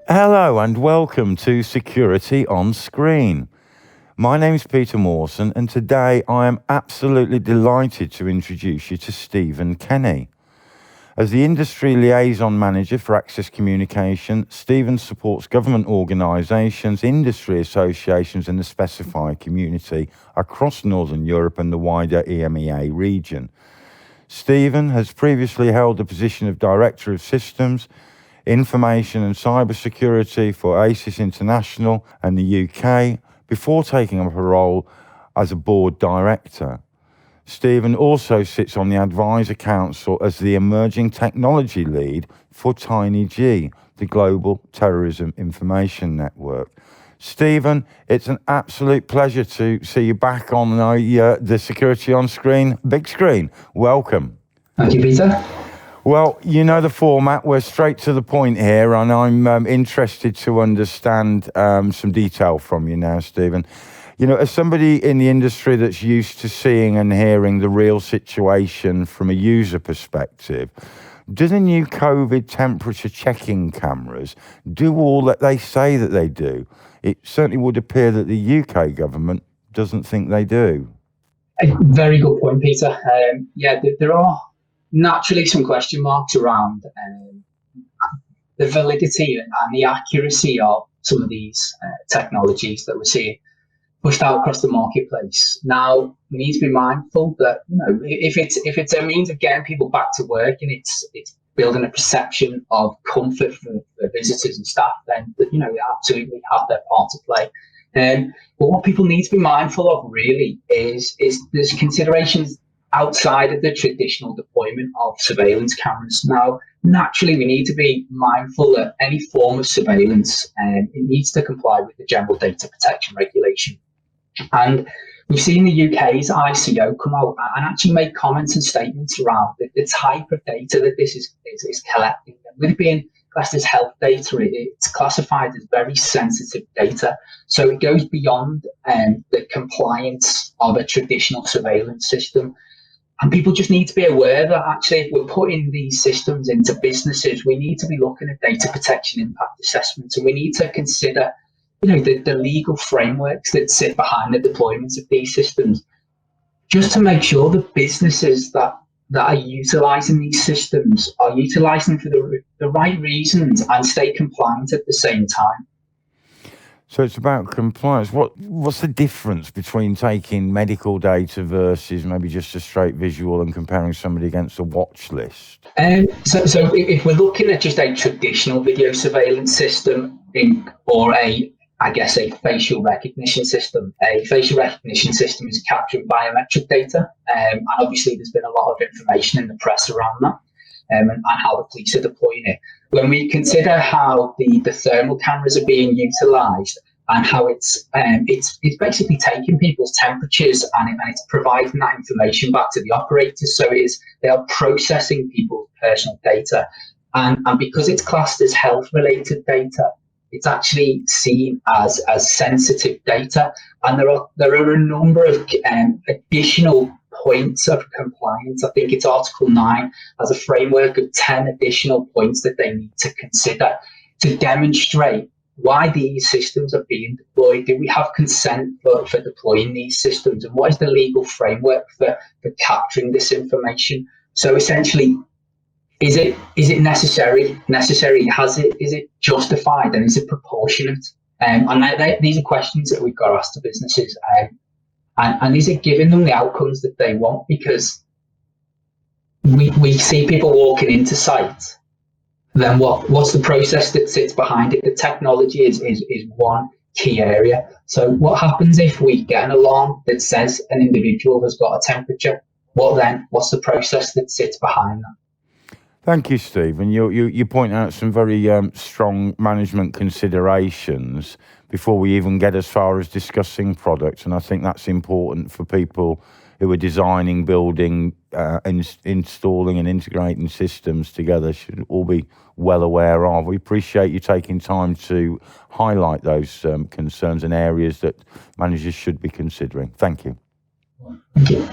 Hello and welcome to Security on Screen. My name is Peter Mawson, and today I am absolutely delighted to introduce you to Stephen Kenny. As the Industry Liaison Manager for Access Communication, Stephen supports government organisations, industry associations and the specifier community across Northern Europe and the wider EMEA region. Stephen has previously held the position of Director of Systems, Information and Cybersecurity for ACES International and the UK before taking up a role as a board director. Stephen also sits on the Advisor Council as the Emerging Technology Lead for TinyG, the Global Terrorism Information Network. Stephen, it's an absolute pleasure to see you back on the Security on Screen big screen. Welcome. Thank you, Peter. Well, you know the format. We're straight to the point here, and I'm interested to understand some detail from you now, Stephen. You know, as somebody in the industry that's used to seeing and hearing the real situation from a user perspective, do the new COVID temperature checking cameras do all that they say that they do? It certainly would appear that the UK government doesn't think they do. A very good point, Peter. There are naturally some question marks around the validity and the accuracy of some of these technologies that we're seeing pushed out across the marketplace. Now, we need to be mindful that, you know, if it's a means of getting people back to work and it's building a perception of comfort for visitors and staff, then, you know, we absolutely have their part to play. But what people need to be mindful of really is there's considerations outside of the traditional deployment of surveillance cameras. Now, naturally, we need to be mindful that any form of surveillance it needs to comply with the General Data Protection Regulation. And we've seen the UK's ICO come out and actually make comments and statements around the type of data that this is collecting. With it being classed as health data, it's classified as very sensitive data. So it goes beyond the compliance of a traditional surveillance system. And people just need to be aware that actually if we're putting these systems into businesses, we need to be looking at data protection impact assessments, and we need to consider, you know, the legal frameworks that sit behind the deployments of these systems, just to make sure the businesses that are utilising these systems are utilising them for the right reasons and stay compliant at the same time. So it's about compliance. What's the difference between taking medical data versus maybe just a straight visual and comparing somebody against a watch list? So if we're looking at just a traditional video surveillance system or a facial recognition system, a facial recognition system is capturing biometric data. And obviously there's been a lot of information in the press around that and how the police are deploying it. When we consider how the thermal cameras are being utilised and how it's basically taking people's temperatures and it's providing that information back to the operators. So they are processing people's personal data. And because it's classed as health-related data, it's actually seen as sensitive data. And there are a number of additional points of compliance. I think it's Article 9 has a framework of 10 additional points that they need to consider to demonstrate why these systems are being deployed. Do we have consent for deploying these systems? And what is the legal framework for capturing this information? So essentially, is it necessary? Is it justified? And is it proportionate? And these are questions that we've got to ask the businesses. And is it giving them the outcomes that they want? Because we see people walking into site, then what's the process that sits behind it? The technology is one key area. So what happens if we get an alarm that says an individual has got a temperature? What's the process that sits behind that? Thank you, Stephen. You point out some very strong management considerations before we even get as far as discussing products, and I think that's important for people who are designing, building, installing and integrating systems together, should all be well aware of. We appreciate you taking time to highlight those concerns and areas that managers should be considering. Thank you. Thank you.